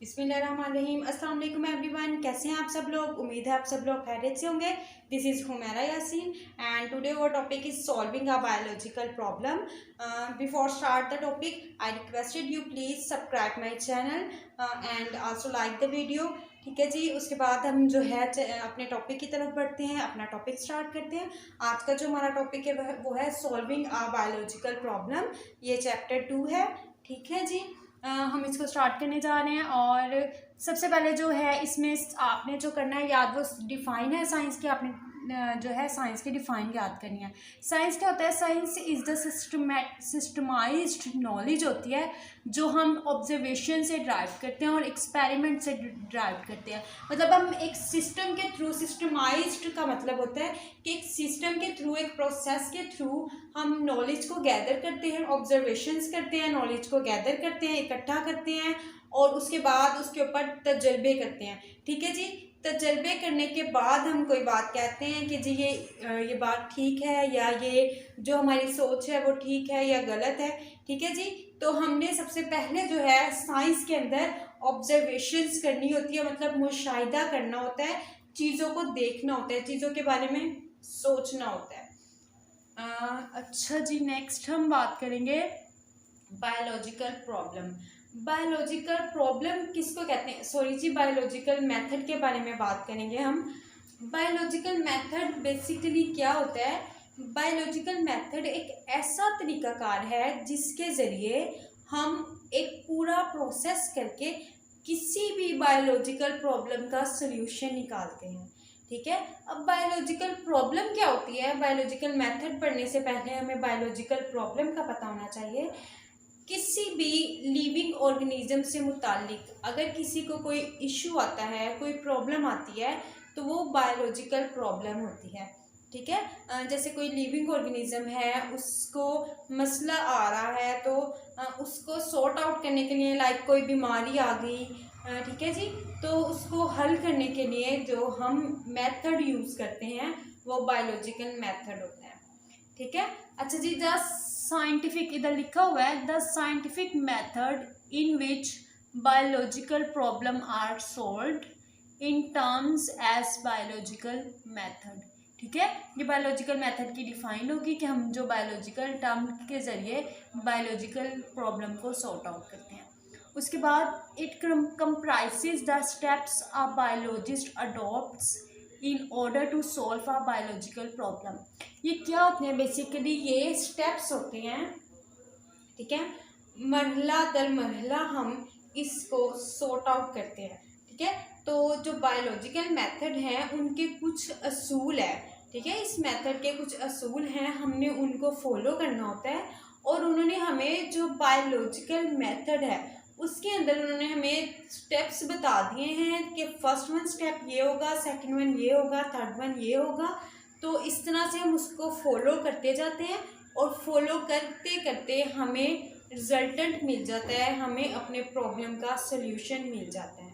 बिस्मिल्लाहिर्रहमानिर्रहीम। अस्सलाम वालेकुम एवरीवन, कैसे हैं आप सब लोग। उम्मीद है आप सब लोग खैरियत से होंगे। This is Humaira Yasin and today our topic is solving a biological problem. Before start the topic I requested you please subscribe my channel and also like the video. ठीक है जी, उसके बाद हम जो है अपने टॉपिक की तरफ बढ़ते हैं, अपना टॉपिक स्टार्ट करते हैं। आज का जो हमारा टॉपिक है वो है सॉल्विंग अ बायोलॉजिकल प्रॉब्लम। ये चैप्टर 2 है। ठीक है जी, हम इसको स्टार्ट करने जा रहे हैं। और सबसे पहले जो है इसमें आपने जो करना है याद, वो डिफ़ाइन है साइंस की। आपने जो है साइंस की डिफ़ाइन याद करनी है। साइंस क्या होता है? Science is the systemised knowledge होती है जो हम ऑब्जर्वेशन से ड्राइव करते हैं और एक्सपेरिमेंट से ड्राइव करते हैं। मतलब हम एक सिस्टम के थ्रू, सिस्टमाइज्ड का मतलब होता है कि एक सिस्टम के थ्रू, एक प्रोसेस के थ्रू हम नॉलेज को गैदर करते हैं, ऑब्जर्वेशंस करते हैं, नॉलेज को गैदर करते हैं, इकट्ठा करते हैं और उसके बाद उसके ऊपर तजर्बे करते हैं। ठीक है जी, तजर्बे करने के बाद हम कोई बात कहते हैं कि जी ये बात ठीक है या ये जो हमारी सोच है वो ठीक है या गलत है। ठीक है जी, तो हमने सबसे पहले जो है साइंस के अंदर ऑब्जर्वेशंस करनी होती है, मतलब मुशाहिदा करना होता है, चीज़ों को देखना होता है, चीज़ों के बारे में सोचना होता है। अच्छा जी, नेक्स्ट हम बात करेंगे बायोलॉजिकल प्रॉब्लम। बायोलॉजिकल प्रॉब्लम किसको कहते हैं? सॉरी जी, बायोलॉजिकल मेथड के बारे में बात करेंगे हम। बायोलॉजिकल मेथड बेसिकली क्या होता है? बायोलॉजिकल मेथड एक ऐसा तरीकाकार है जिसके ज़रिए हम एक पूरा प्रोसेस करके किसी भी बायोलॉजिकल प्रॉब्लम का सल्यूशन निकालते हैं। ठीक है, अब बायोलॉजिकल प्रॉब्लम क्या होती है? बायोलॉजिकल मेथड पढ़ने से पहले हमें बायोलॉजिकल प्रॉब्लम का पता होना चाहिए। किसी भी लिविंग ऑर्गेनिज्म से मुतालिक अगर किसी को कोई इशू आता है, कोई प्रॉब्लम आती है, तो वो बायोलॉजिकल प्रॉब्लम होती है। ठीक है, जैसे कोई लिविंग ऑर्गेनिज्म है, उसको मसला आ रहा है, तो उसको सॉर्ट आउट करने के लिए, लाइक कोई बीमारी आ गई, ठीक है जी, तो उसको हल करने के लिए जो हम मेथड यूज़ करते हैं वो बायोलॉजिकल मेथड होता है। ठीक है, अच्छा जी, द साइंटिफिक, इधर लिखा हुआ है the scientific method in which biological problem are solved in terms as biological method. ठीक है, ये बायोलॉजिकल मेथड की डिफाइन होगी कि हम जो बायोलॉजिकल टर्म के ज़रिए बायोलॉजिकल प्रॉब्लम को सॉर्ट आउट करते हैं। उसके बाद it comprises the steps a biologist adopts in order to solve a biological problem. ये क्या होते हैं? बेसिकली ये स्टेप्स होते हैं। ठीक है, मरहला दर मरहला हम इसको सॉर्ट आउट करते हैं। ठीक है, तो जो बायोलॉजिकल मेथड हैं उनके कुछ असूल है। ठीक है, इस मेथड के कुछ असूल हैं, हमने उनको फॉलो करना होता है। और उन्होंने हमें जो बायोलॉजिकल मेथड है उसके अंदर उन्होंने हमें स्टेप्स बता दिए हैं कि फर्स्ट वन स्टेप ये होगा, सेकंड वन ये होगा, थर्ड वन ये होगा। तो इस तरह से हम उसको फॉलो करते जाते हैं और फॉलो करते करते हमें रिजल्टेंट मिल जाता है, हमें अपने प्रॉब्लम का सल्यूशन मिल जाता है।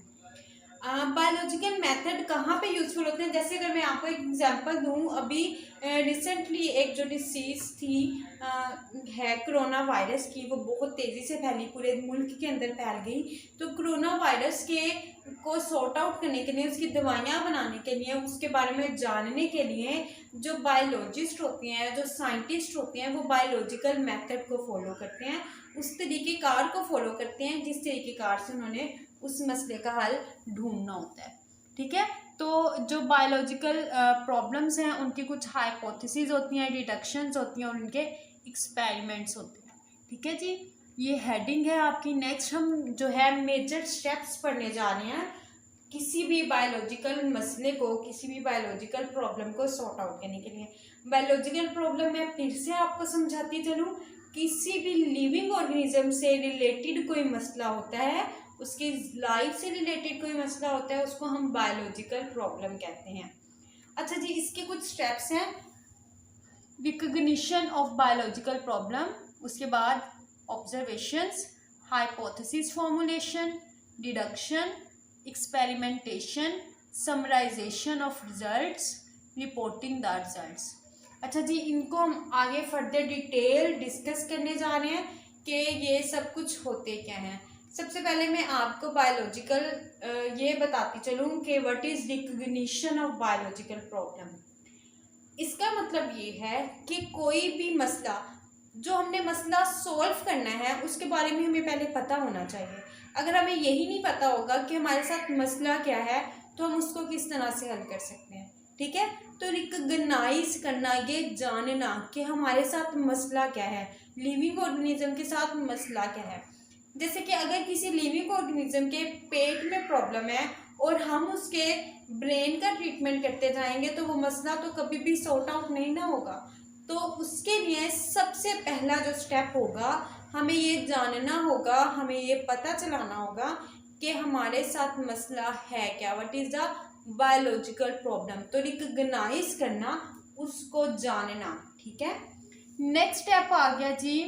बायोलॉजिकल मेथड कहाँ पे यूज़फुल होते हैं? जैसे अगर मैं आपको एक एग्जांपल दूँ, अभी रिसेंटली एक जो डिसीज़ थी है कोरोना वायरस की, वो बहुत तेज़ी से फैली, पूरे मुल्क के अंदर फैल गई। तो कोरोना वायरस को सॉर्ट आउट करने के लिए, उसकी दवाइयाँ बनाने के लिए, उसके बारे में जानने के लिए जो बायोलॉजिस्ट होते हैं, जो साइंटिस्ट होते हैं, वो बायोलॉजिकल मेथड को फॉलो करते हैं, उस तरीक़ेकार को फॉलो करते हैं जिस तरीक़ेकार से उन्होंने उस मसले का हल ढूंढना होता है। ठीक है, तो जो बायोलॉजिकल प्रॉब्लम्स हैं उनकी कुछ हाइपोथेसिस होती हैं, डिडक्शंस होती हैं और उनके एक्सपेरिमेंट्स होते हैं। ठीक है जी, ये हेडिंग है आपकी। नेक्स्ट हम जो है मेजर स्टेप्स पढ़ने जा रहे हैं किसी भी बायोलॉजिकल मसले को, किसी भी बायोलॉजिकल प्रॉब्लम को सॉर्ट आउट करने के लिए। बायोलॉजिकल प्रॉब्लम मैं फिर से आपको समझाती चलूँ, किसी भी लिविंग ऑर्गेनिज्म से रिलेटेड कोई मसला होता है, उसकी लाइफ से रिलेटेड कोई मसला होता है, उसको हम बायोलॉजिकल प्रॉब्लम कहते हैं। अच्छा जी, इसके कुछ स्टेप्स हैं। रिकग्निशन ऑफ बायोलॉजिकल प्रॉब्लम, उसके बाद observations, hypothesis formulation, deduction, experimentation, summarisation of results, reporting the results. अच्छा जी, इनको हम आगे फर्दर डिटेल डिस्कस करने जा रहे हैं कि ये सब कुछ होते क्या हैं। सबसे पहले मैं आपको बायोलॉजिकल ये बताती चलूँ कि what is recognition of biological problem. इसका मतलब ये है कि कोई भी मसला, जो हमने मसला सॉल्व करना है, उसके बारे में हमें पहले पता होना चाहिए। अगर हमें यही नहीं पता होगा कि हमारे साथ मसला क्या है, तो हम उसको किस तरह से हल कर सकते हैं। ठीक है, तो रिकग्नाइज करना, ये जानना कि हमारे साथ मसला क्या है, लिविंग ऑर्गेनिज्म के साथ मसला क्या है। जैसे कि अगर किसी लिविंग ऑर्गेनिज्म के पेट में प्रॉब्लम है और हम उसके ब्रेन का ट्रीटमेंट करते जाएंगे, तो वो मसला तो कभी भी सॉर्ट आउट नहीं ना होगा। तो उसके लिए सबसे पहला जो स्टेप होगा, हमें ये जानना होगा, हमें ये पता चलाना होगा कि हमारे साथ मसला है क्या, what is the biological problem. तो रिकग्नाइज करना, उसको जानना। ठीक है, नेक्स्ट स्टेप आ गया जी,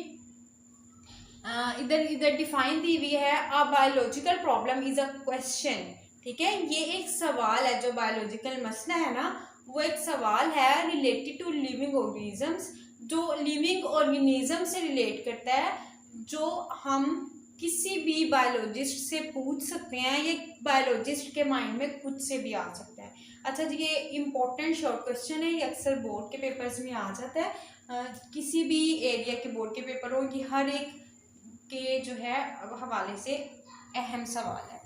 इधर इधर डिफाइन दी हुई है, अ biological problem is a question. ठीक है, ये एक सवाल है, जो बायोलॉजिकल मसला है ना, वो एक सवाल है रिलेटेड टू लिविंग ऑर्गेनिजम्स, जो लिविंग ऑर्गेनिज्म से रिलेट करता है, जो हम किसी भी बायोलॉजिस्ट से पूछ सकते हैं, ये बायोलॉजिस्ट के माइंड में खुद से भी आ सकता है। अच्छा जी, ये इम्पोर्टेंट शॉर्ट क्वेश्चन है, ये अक्सर बोर्ड के पेपर्स में आ जाता है, किसी भी एरिया के बोर्ड के पेपर हो, कि हर एक के जो है हवाले से अहम सवाल है।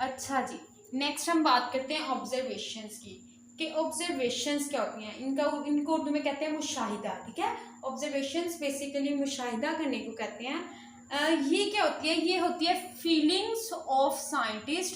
अच्छा जी, नेक्स्ट हम बात करते हैं ऑब्जर्वेशंस की, कि ऑब्जर्वेशंस क्या होती हैं। इनको उर्दू में कहते हैं मुशाहिदा। ठीक है, ऑब्जर्वेशंस बेसिकली मुशाहिदा करने को कहते हैं। ये क्या होती है, ये होती है feelings of scientist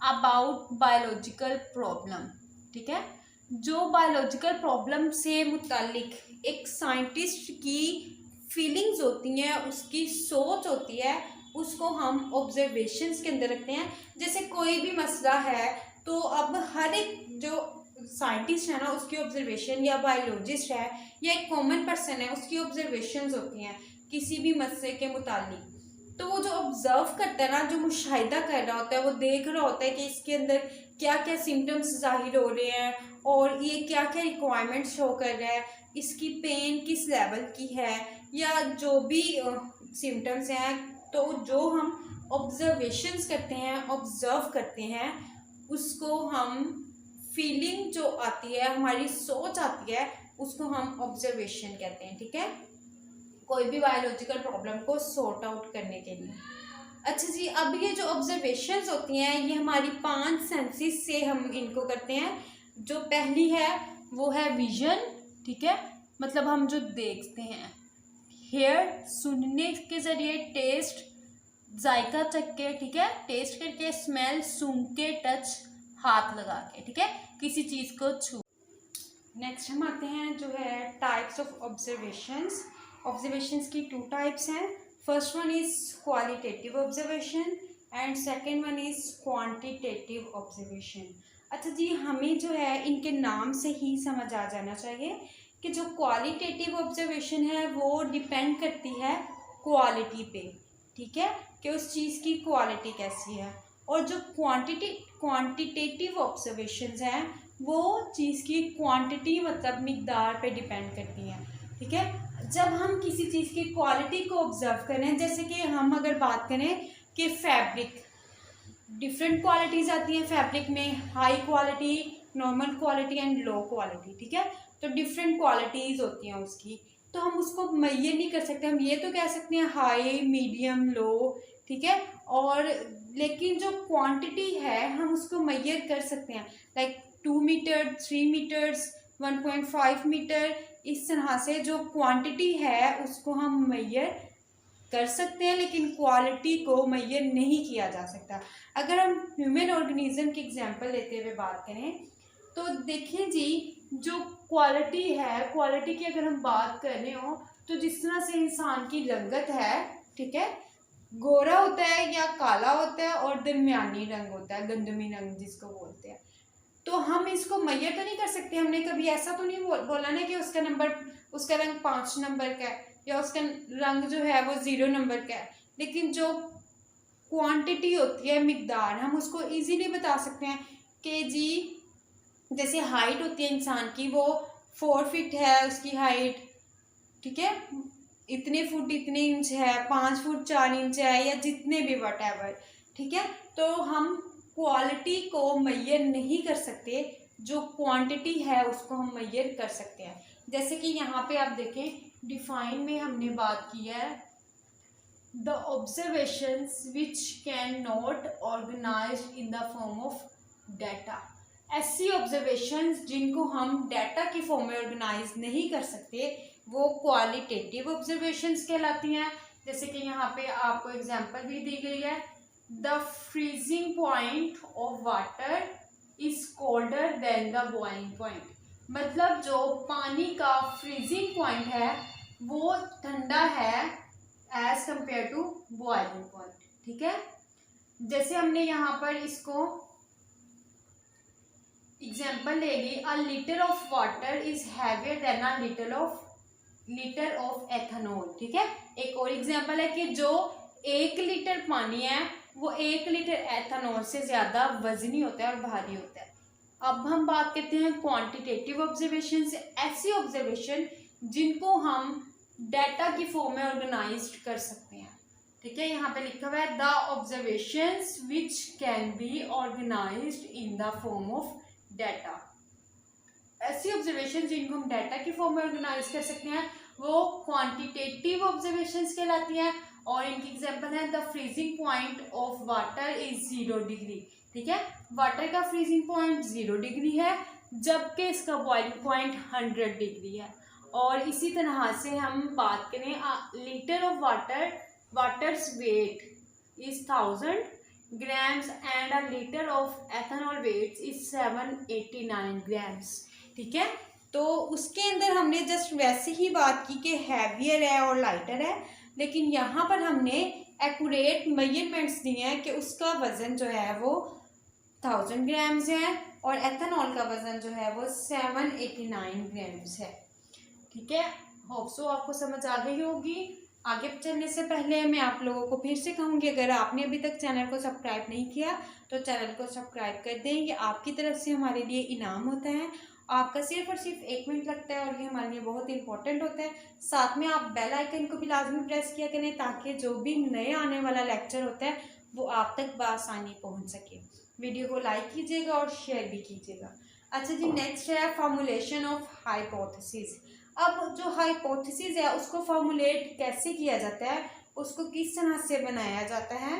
about biological problem. ठीक है, जो बायोलॉजिकल प्रॉब्लम से मुतालिक एक साइंटिस्ट की फीलिंग्स होती हैं, उसकी सोच होती है, उसको हम ऑब्जर्वेशंस के अंदर रखते हैं। जैसे कोई भी मसला है, तो अब हर एक जो साइंटिस्ट है ना, उसकी ऑब्जर्वेशन, या बायोलॉजिस्ट है या एक कॉमन पर्सन है, उसकी ऑब्जर्वेशंस होती हैं किसी भी मसले के मुतालिक। तो वो जो ऑब्जर्व करता है ना, जो मुशाहिदा कर रहा होता है, वो देख रहा होता है कि इसके अंदर क्या क्या सिम्टम्स जाहिर हो रहे हैं, और ये क्या क्या रिक्वायरमेंट शो कर रहा है, इसकी पेन किस लेवल की है, या जो भी सिम्टम्स हैं। तो जो हम ऑब्जर्वेशंस करते हैं, ऑब्जर्व करते हैं, उसको हम फीलिंग जो आती है, हमारी सोच आती है, उसको हम ऑब्जर्वेशन कहते हैं। ठीक है, कोई भी बायोलॉजिकल प्रॉब्लम को सॉर्ट आउट करने के लिए। अच्छा जी, अब ये जो ऑब्जर्वेशंस होती हैं, ये हमारी 5 सेंसेस से हम इनको करते हैं। जो पहली है वो है विजन। ठीक है, मतलब हम जो देखते हैं, हेयर सुनने के जरिए, टेस्ट जायका चख के, ठीक है, टेस्ट करके, स्मेल सूंघ के, टच हाथ लगा के, ठीक है, किसी चीज़ को छू। नेक्स्ट हम आते हैं जो है टाइप्स ऑफ ऑब्जर्वेशंस। ऑब्जर्वेशंस की 2 टाइप्स हैं। First one is qualitative observation and second one is quantitative observation. अच्छा जी, हमें जो है इनके नाम से ही समझ आ जाना चाहिए कि जो क्वालिटेटिव ऑब्जर्वेशन है वो डिपेंड करती है क्वालिटी पे। ठीक है, कि उस चीज़ की क्वालिटी कैसी है। और जो क्वांटिटेटिव ऑब्जर्वेशंस हैं, वो चीज़ की क्वांटिटी मतलब मिकदार पे डिपेंड करती हैं। ठीक है, जब हम किसी चीज़ की क्वालिटी को ऑब्जर्व करें, जैसे कि हम अगर बात करें कि फैब्रिक, डिफरेंट क्वालिटीज़ आती हैं फैब्रिक में, high quality, normal quality and low quality. ठीक है, तो डिफरेंट क्वालिटीज़ होती हैं उसकी, तो हम उसको मेजर नहीं कर सकते। हम ये तो कह सकते हैं हाई, मीडियम, लो। ठीक है, और लेकिन जो क्वांटिटी है हम उसको मेजर कर सकते हैं, लाइक 2 मीटर, 3 मीटर्स, 1.5 मीटर, इस तरह से जो क्वांटिटी है उसको हम मेजर कर सकते हैं, लेकिन क्वालिटी को मेजर नहीं किया जा सकता। अगर हम ह्यूमन ऑर्गेनिज्म की एग्जांपल लेते हुए बात करें, तो देखें जी, जो क्वालिटी है, क्वालिटी की अगर हम बात कर रहे हो, तो जिस तरह से इंसान की रंगत है, ठीक है, गोरा होता है या काला होता है, और दरमियानी रंग होता है, गंदमी रंग जिसको बोलते हैं, तो हम इसको मेजर तो नहीं कर सकते। हमने कभी ऐसा तो नहीं बोला ना कि उसका रंग 5 नंबर का है, या उसका रंग जो है वो 0 नंबर का है। लेकिन जो क्वांटिटी होती है, मिकदार, हम उसको इजीली बता सकते हैं कि जी, जैसे हाइट होती है इंसान की, वो 4 फीट है उसकी हाइट। ठीक है, इतने फुट इतने इंच है, 5 फुट 4 इंच है, या जितने भी वट, ठीक है। तो हम क्वालिटी को मेजर नहीं कर सकते, जो क्वांटिटी है उसको हम मेजर कर सकते हैं। जैसे कि यहाँ पे आप देखें, डिफाइन में हमने बात की है the observations which can not organised in the form of data. ऐसी ऑब्जर्वेशंस जिनको हम डाटा की फॉर्म में ऑर्गेनाइज नहीं कर सकते, वो क्वालिटेटिव ऑब्जर्वेशंस कहलाती हैं। जैसे कि यहाँ पे आपको एग्जांपल भी दी गई है, the freezing point of water is colder than the boiling point. मतलब जो पानी का फ्रीजिंग पॉइंट है वो ठंडा है as compare to boiling point, ठीक है। जैसे हमने यहाँ पर इसको एग्जाम्पल ले ली, a litre of water is heavier than a litre of ethanol, ठीक है। एक और एग्जाम्पल है कि जो 1 लीटर पानी है वो 1 लीटर एथेनॉल से ज्यादा वजनी होता है और भारी होता है। अब हम बात करते हैं क्वांटिटेटिव ऑब्जर्वेशन से, ऐसी ऑब्जर्वेशन जिनको हम डाटा की फॉर्म में ऑर्गेनाइज कर सकते हैं, ठीक है। यहाँ पे लिखा हुआ है the observations which can be organised in the form of data. ऐसी ऑब्जर्वेशन जिनको हम डाटा की फॉर्म में ऑर्गेनाइज कर सकते हैं वो क्वांटिटेटिव ऑब्जर्वेशंस कहलाती हैं। और इनकी एग्जांपल है the freezing point of water is 0 degree, ठीक है। वाटर का फ्रीजिंग पॉइंट 0 डिग्री है, जबकि इसका बॉइलिंग पॉइंट 100 डिग्री है। और इसी तरह से हम बात करें, litre of waters weight is 1000 grams and a liter of ethanol weight is 789 grams, ठीक है। तो उसके अंदर हमने जस्ट वैसे ही बात की कि हैवियर है और लाइटर है, लेकिन यहाँ पर हमने एक्यूरेट मेजरमेंट्स दिए हैं कि उसका वजन जो है वो 1000 ग्राम्स है और एथेनॉल का वजन जो है वो 789 ग्राम्स है, ठीक है। होप सो आपको समझ आ गई होगी। आगे चलने से पहले मैं आप लोगों को फिर से कहूँगी, अगर आपने अभी तक चैनल को सब्सक्राइब नहीं किया तो चैनल को सब्सक्राइब कर दें। ये आपकी तरफ से हमारे लिए इनाम होता है, आपका सिर्फ और सिर्फ 1 मिनट लगता है और ये हमारे लिए बहुत इंपॉर्टेंट होता है। साथ में आप बेल आइकन को भी लाजमी प्रेस किया करें ताकि जो भी नए आने वाला लेक्चर होता है वो आप तक बआसानी पहुँच सके। वीडियो को लाइक कीजिएगा और शेयर भी कीजिएगा। अच्छा जी, नेक्स्ट है फॉर्मुलेशन ऑफ हाइपोथेसिस। अब जो हाइपोथेसिस है उसको फॉर्मुलेट कैसे किया जाता है, उसको किस तरह से बनाया जाता है।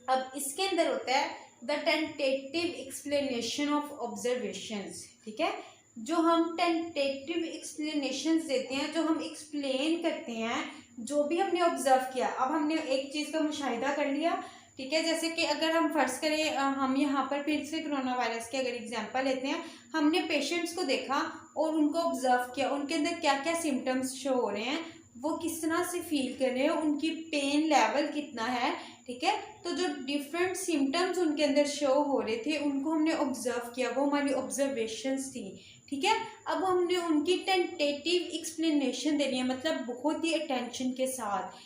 अब इसके अंदर होता है the tentative explanation of observations, ठीक है। जो हम टेंटेटिव एक्सप्लेनेशंस देते हैं, जो हम एक्सप्लेन करते हैं जो भी हमने ऑब्जर्व किया। अब हमने एक चीज़ का मुशाहिदा कर लिया, ठीक है। जैसे कि अगर हम फर्ज करें, हम यहाँ पर फिर से कोरोना वायरस के अगर एग्जांपल लेते हैं, हमने पेशेंट्स को देखा और उनको ऑब्जर्व किया, उनके अंदर क्या क्या सिम्टम्स शो हो रहे हैं, वो किस तरह से फील कर रहे हैं, उनकी पेन लेवल कितना है, ठीक है। तो जो डिफरेंट सिम्टम्स उनके अंदर शो हो रहे थे उनको हमने ऑब्जर्व किया, वो हमारी ऑब्जर्वेशंस थी, ठीक है। अब हमने उनकी टेंटेटिव एक्सप्लेनेशन देनी है, मतलब बहुत ही अटेंशन के साथ,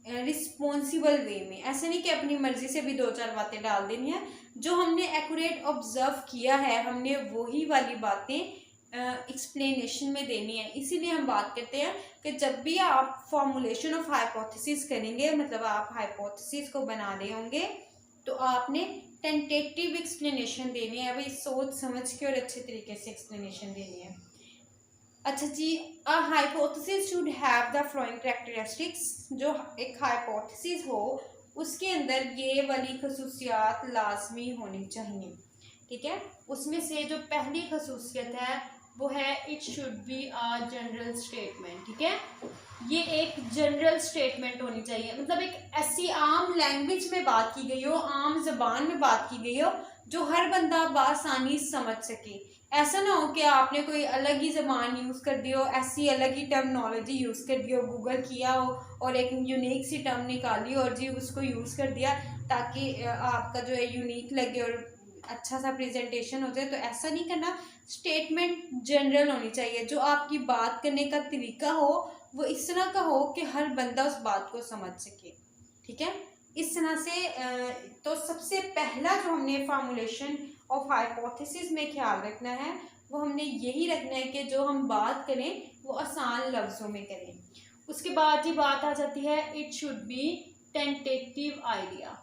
रिस्पॉन्सिबल वे में। ऐसे नहीं कि अपनी मर्जी से भी 2-4 बातें डाल देनी है। जो हमने एक्यूरेट ऑब्जर्व किया है हमने वही वाली बातें एक्सप्लेनेशन में देनी है। इसीलिए हम बात करते हैं कि जब भी आप फॉर्मुलेशन ऑफ हाइपोथेसिस करेंगे, मतलब आप हाइपोथेसिस को बना रहे होंगे, तो आपने टेंटेटिव एक्सप्लेनेशन देनी है, भाई सोच समझ के और अच्छे तरीके से एक्सप्लेनेशन देनी है। अच्छा जी, a hypothesis should have the following characteristics. जो एक हाइपोथेसिस हो उसके अंदर ये वाली खसूसियात लाजमी होनी चाहिए, ठीक है। उसमें से जो पहली खसूसियत है वो है it should be a general statement, ठीक है। ये एक जनरल स्टेटमेंट होनी चाहिए, मतलब एक ऐसी आम लैंग्वेज में बात की गई हो, आम जबान में बात की गई हो जो हर बंदा बासानी समझ सके। ऐसा ना हो कि आपने कोई अलग ही ज़बान यूज़ कर दी हो, ऐसी अलग ही टर्मिनोलॉजी यूज़ कर दी हो, गूगल किया हो और एक यूनिक सी टर्म निकाली और जी उसको यूज़ कर दिया ताकि आपका जो है यूनिक लगे और अच्छा सा प्रेजेंटेशन हो जाए। तो ऐसा नहीं करना, स्टेटमेंट जनरल होनी चाहिए। जो आपकी बात करने का तरीका हो वो इस तरह का हो कि हर बंदा उस बात को समझ सके, ठीक है। इस तरह से तो सबसे पहला जो हमने फॉर्मुलेशन ऑफ हाइपोथेसिस में ख्याल रखना है वो हमने यही रखना है कि जो हम बात करें वो आसान लफ्ज़ों में करें। उसके बाद ये बात आ जाती है it should B tentative idea.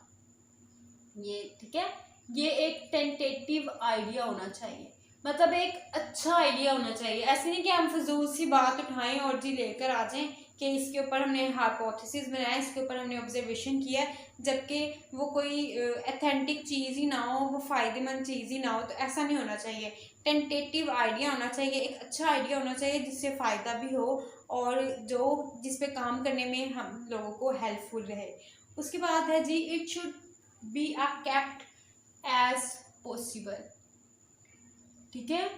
ये ठीक है, ये एक टेंटेटिव आइडिया होना चाहिए, मतलब एक अच्छा आइडिया होना चाहिए। ऐसे नहीं कि हम फजूल सी बात उठाएं और जी लेकर आ जाएं कि इसके ऊपर हमने हाइपोथेसिस बनाया, इसके ऊपर हमने ऑब्जर्वेशन किया है, जबकि वो कोई अथेंटिक चीज़ ही ना हो, वो फ़ायदेमंद चीज़ ही ना हो। तो ऐसा नहीं होना चाहिए। टेंटेटिव आइडिया होना चाहिए, एक अच्छा आइडिया होना चाहिए जिससे फ़ायदा भी हो और जो जिस पे काम करने में हम लोगों को हेल्पफुल रहे। उसके बाद है जी it should be are kept as possible. ठीक है,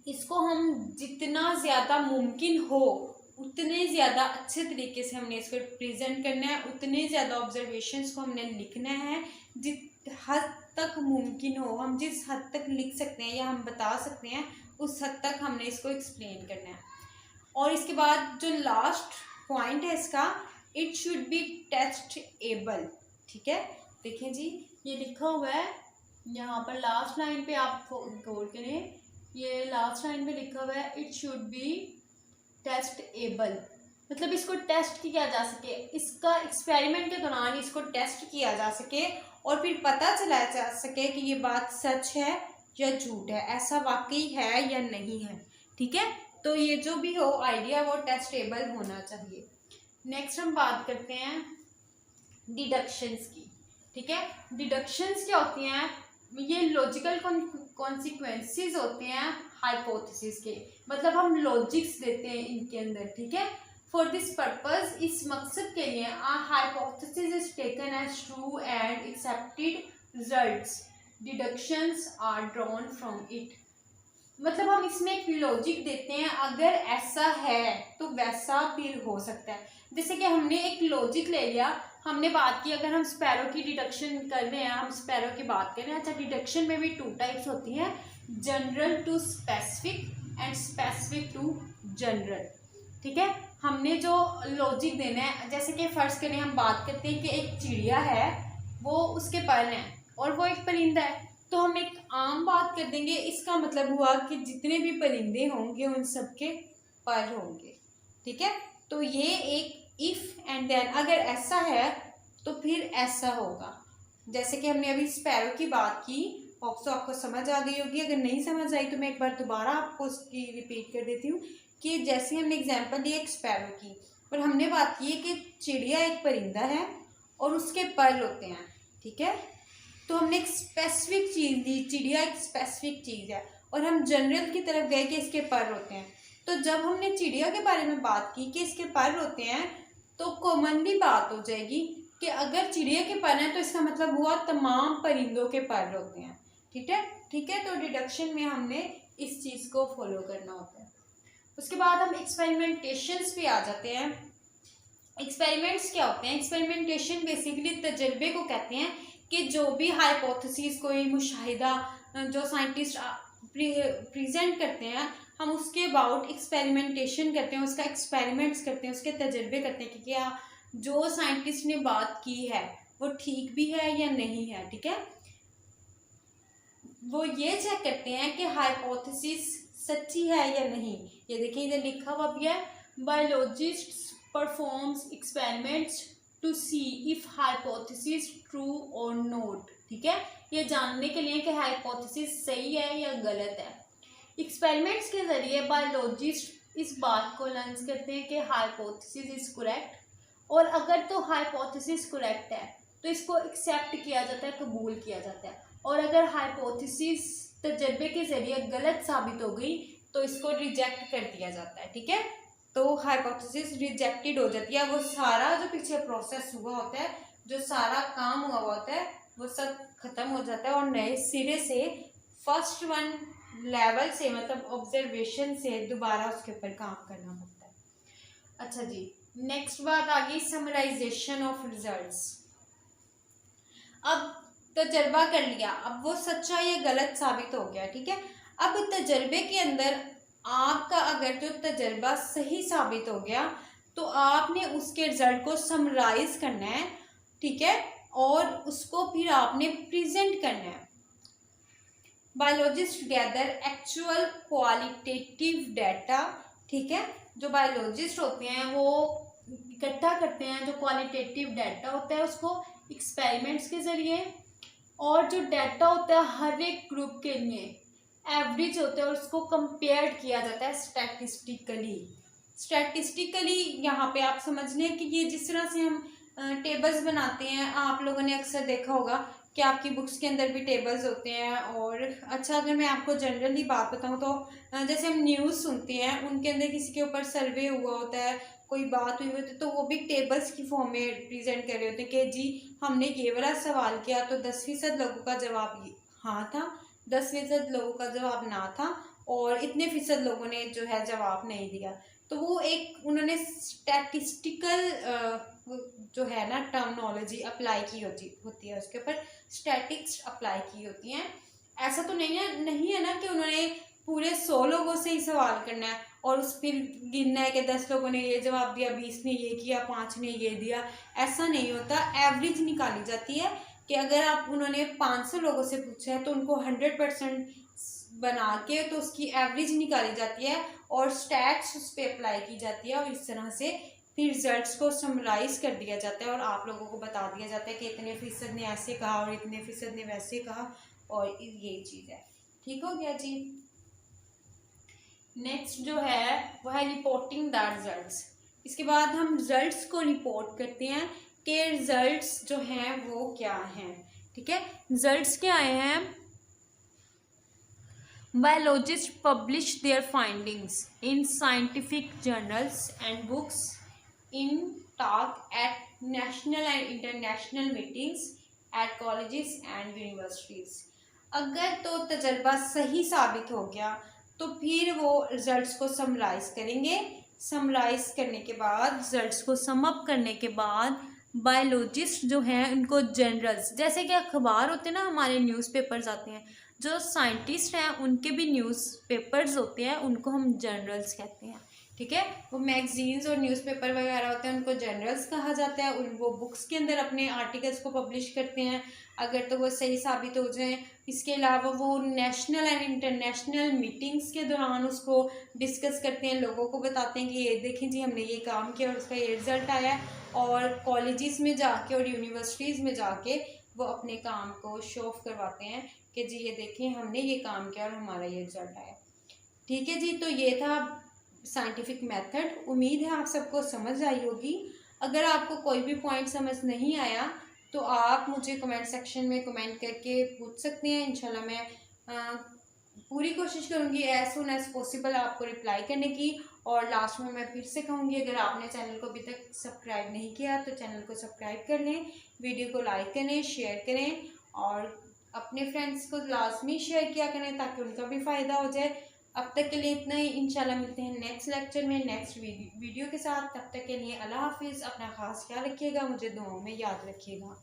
इसको हम जितना ज़्यादा मुमकिन हो उतने ज़्यादा अच्छे तरीके से हमने इसको प्रेजेंट करना है, उतने ज़्यादा ऑब्जर्वेशंस को हमने लिखना है जिस हद तक मुमकिन हो। हम जिस हद तक लिख सकते हैं या हम बता सकते हैं उस हद तक हमने इसको एक्सप्लेन करना है। और इसके बाद जो लास्ट पॉइंट है इसका, it should be testable. ठीक है, देखें जी ये लिखा हुआ है यहाँ पर लास्ट लाइन पे, आप गौर करें, ये लास्ट लाइन पे लिखा हुआ है it should be testable, मतलब इसको टेस्ट किया जा सके, इसका एक्सपेरिमेंट के दौरान इसको टेस्ट किया जा सके और फिर पता चला जा सके कि ये बात सच है या झूठ है, ऐसा वाकई है या नहीं है। ठीक है, तो ये जो भी हो आइडिया वो टेस्टेबल होना चाहिए। नेक्स्ट हम बात करते हैं डिडक्शंस की। ठीक है, डिडक्शंस क्या होती हैं? ये लॉजिकल कॉन्सिक्वेंसेस होते हैं हाइपोथेसिस के, मतलब हम लॉजिक्स देते हैं इनके अंदर। ठीक है, फॉर दिस पर्पस, इस मकसद के लिए hypothesis is taken as true and accepted results, deductions are drawn from it. मतलब हम इसमें एक लॉजिक देते हैं, अगर ऐसा है तो वैसा फिर हो सकता है। जैसे कि हमने एक लॉजिक ले लिया, हमने बात की अगर हम स्पैरो की डिडक्शन कर रहे हैं, हम स्पैरो की बात कर रहे हैं। अच्छा, डिडक्शन में भी 2 टाइप्स होती हैं, general to specific and specific to general. ठीक है, हमने जो लॉजिक देना है, जैसे कि फर्स्ट करें हम बात करते हैं कि एक चिड़िया है, वो उसके पर हैं और वो एक परिंदा है, तो हम एक आम बात कर देंगे, इसका मतलब हुआ कि जितने भी परिंदे होंगे उन सबके पर होंगे। ठीक है, तो ये एक इफ एंड देन, अगर ऐसा है तो फिर ऐसा होगा। जैसे कि हमने अभी स्पैरो की बात की, तो आपको समझ आ गई होगी, अगर नहीं समझ आई तो मैं एक बार दोबारा आपको उसकी रिपीट कर देती हूँ कि जैसे हमने एग्जांपल ली एक स्पैरो की, और हमने बात की है कि चिड़िया एक परिंदा है और उसके पर होते हैं। ठीक है, तो हमने एक स्पेसिफिक चीज़ ली, चिड़िया एक स्पेसिफिक चीज़ है, और हम जनरल की तरफ गए कि इसके पर होते हैं। तो जब हमने चिड़िया के बारे में बात की कि इसके पर होते हैं, तो कॉमनली बात हो जाएगी कि अगर चिड़िया के पर हैं तो इसका मतलब हुआ तमाम परिंदों के पर होते हैं। ठीक है, ठीक है, तो डिडक्शन में हमने इस चीज़ को फॉलो करना होता है। उसके बाद हम एक्सपेरिमेंटेशंस पे आ जाते हैं। एक्सपेरिमेंट्स क्या होते हैं? एक्सपेरिमेंटेशन बेसिकली तजर्बे को कहते हैं कि जो भी हाइपोथेसिस, कोई मुशाहिदा जो साइंटिस्ट प्रेजेंट करते हैं, हम उसके अबाउट एक्सपेरिमेंटेशन करते हैं, उसका एक्सपेरिमेंट्स करते हैं, उसके तजर्बे करते हैं कि क्या जो साइंटिस्ट ने बात की है वो ठीक भी है या नहीं है। ठीक है, वो ये चेक करते हैं कि हाइपोथेसिस सच्ची है या नहीं। ये देखिए इधर लिखा हुआ भी है, biologists performs experiments to see if hypothesis true और नॉट। ठीक है, ये जानने के लिए कि हाइपोथेसिस सही है या गलत है। एक्सपेरिमेंट्स के जरिए बायोलॉजिस्ट इस बात को लर्न करते हैं कि हाइपोथेसिस इज करेक्ट, और अगर तो हाइपोथेसिस करेक्ट है तो इसको एक्सेप्ट किया जाता है, कबूल किया जाता है, और अगर हाइपोथेसिस तजर्बे के जरिए गलत साबित हो गई तो इसको रिजेक्ट कर दिया जाता है। ठीक है, तो हाइपोथेसिस रिजेक्टेड हो जाती है, वो सारा जो पीछे प्रोसेस हुआ होता है, जो सारा काम हुआ होता है, वो सब खत्म हो जाता है और नए सिरे से फर्स्ट वन लेवल से, मतलब ऑब्जर्वेशन से दोबारा उसके ऊपर काम करना पड़ता है। अच्छा जी, नेक्स्ट बात आ गई समराइजेशन ऑफ रिजल्ट्स। अब तजर्बा कर लिया, अब वो सच्चा या गलत साबित हो गया। ठीक है, अब तजर्बे के अंदर आपका अगर जो तजर्बा सही साबित हो गया तो आपने उसके रिजल्ट को समराइज करना है। ठीक है, और उसको फिर आपने प्रेजेंट करना है। Biologist gather actual qualitative data. ठीक है, जो बायोलॉजिस्ट होते हैं वो इकट्ठा करते हैं जो क्वालिटेटिव डाटा होता है उसको एक्सपेरिमेंट्स के ज़रिए, और जो डाटा होता है हर एक ग्रुप के लिए एवरेज होता है और उसको कंपेयर किया जाता है स्टैटिस्टिकली। यहाँ पे आप समझ लें कि ये जिस तरह से हम टेबल्स बनाते हैं, आप लोगों ने अक्सर देखा होगा कि आपकी बुक्स के अंदर भी टेबल्स होते हैं। और अच्छा, अगर मैं आपको जनरली बात बताऊँ तो जैसे हम न्यूज़ सुनते हैं, उनके अंदर किसी के ऊपर सर्वे हुआ होता है, कोई बात हुई होती है, तो वो भी टेबल्स की फॉर्म में प्रेजेंट कर रहे होते हैं कि जी हमने ये वाला सवाल किया तो 10% लोगों का जवाब हाँ था, 10% लोगों का जवाब ना था, और इतने फीसद लोगों ने जो है जवाब नहीं दिया। तो वो एक उन्होंने स्टैटिस्टिकल जो है ना टर्मिनोलॉजी अप्लाई की होती है, उसके ऊपर स्टैटिक्स अप्लाई की होती हैं। ऐसा तो नहीं है ना कि उन्होंने पूरे 100 लोगों से ही सवाल करना है और उस फिर गिनना है कि 10 लोगों ने ये जवाब दिया, 20 ने ये किया, 5 ने ये दिया। ऐसा नहीं होता, एवरेज निकाली जाती है कि अगर आप उन्होंने 500 लोगों से पूछा है तो उनको 100% बना के तो उसकी एवरेज निकाली जाती है और स्टैट्स उस पर अप्लाई की जाती है, और इस तरह से फिर रिजल्ट्स को समराइज कर दिया जाता है और आप लोगों को बता दिया जाता है कि इतने फीसद ने ऐसे कहा और इतने फीसद ने वैसे कहा, और ये चीज़ है। ठीक हो गया जी। नेक्स्ट जो है वो है रिपोर्टिंग द रिजल्ट्स। इसके बाद हम रिजल्ट्स को रिपोर्ट करते हैं कि रिजल्ट्स जो हैं वो क्या हैं। ठीक है, रिजल्ट्स क्या आए हैं? Biologists publish their findings in scientific journals and books, in talk at national and international meetings at colleges and universities. अगर तो तजर्बा सही साबित हो गया तो फिर वो रिजल्ट्स को समराइज करेंगे। समराइज करने के बाद, रिजल्ट्स को सम अप करने के बाद बायोलॉजिस्ट जो हैं उनको जर्नल्स, जैसे कि अखबार होते हैं ना, हमारे न्यूज़पेपर्स आते हैं, जो साइंटिस्ट हैं उनके भी न्यूज़पेपर्स होते हैं, उनको हम जर्नल्स कहते हैं। ठीक है, वो मैगजीन्स और न्यूज़पेपर वगैरह होते हैं, उनको जर्नल्स कहा जाता है। वो बुक्स के अंदर अपने आर्टिकल्स को पब्लिश करते हैं अगर तो वो सही साबित हो जाए। इसके अलावा वो नेशनल एंड इंटरनेशनल मीटिंग्स के दौरान उसको डिस्कस करते हैं, लोगों को बताते हैं कि ये देखें जी हमने ये काम किया और उसका ये रिज़ल्ट आया है। और कॉलेजेस में जाके और यूनिवर्सिटीज़ में जाके वो अपने काम को शो ऑफ करवाते हैं कि जी ये देखें हमने ये काम किया और हमारा ये रिजल्ट आया। ठीक है जी, तो ये था साइंटिफिक मेथड। उम्मीद है आप सबको समझ आई होगी। अगर आपको कोई भी पॉइंट समझ नहीं आया तो आप मुझे कमेंट सेक्शन में कमेंट करके पूछ सकते हैं। इंशाल्लाह मैं पूरी कोशिश करूँगी एज सुन एज पॉसिबल आपको रिप्लाई करने की। और लास्ट में मैं फिर से कहूँगी, अगर आपने चैनल को अभी तक सब्सक्राइब नहीं किया तो चैनल को सब्सक्राइब कर लें, वीडियो को लाइक करें, शेयर करें और अपने फ्रेंड्स को लाजमी शेयर किया करें ताकि उनका भी फ़ायदा हो जाए। अब तक के लिए इतना ही। इंशाल्लाह मिलते हैं नेक्स्ट लेक्चर में नेक्स्ट वीडियो के साथ। तब तक के लिए अल्लाह हाफिज़। अपना ख़ास ख्याल रखिएगा, मुझे दुआओं में याद रखिएगा।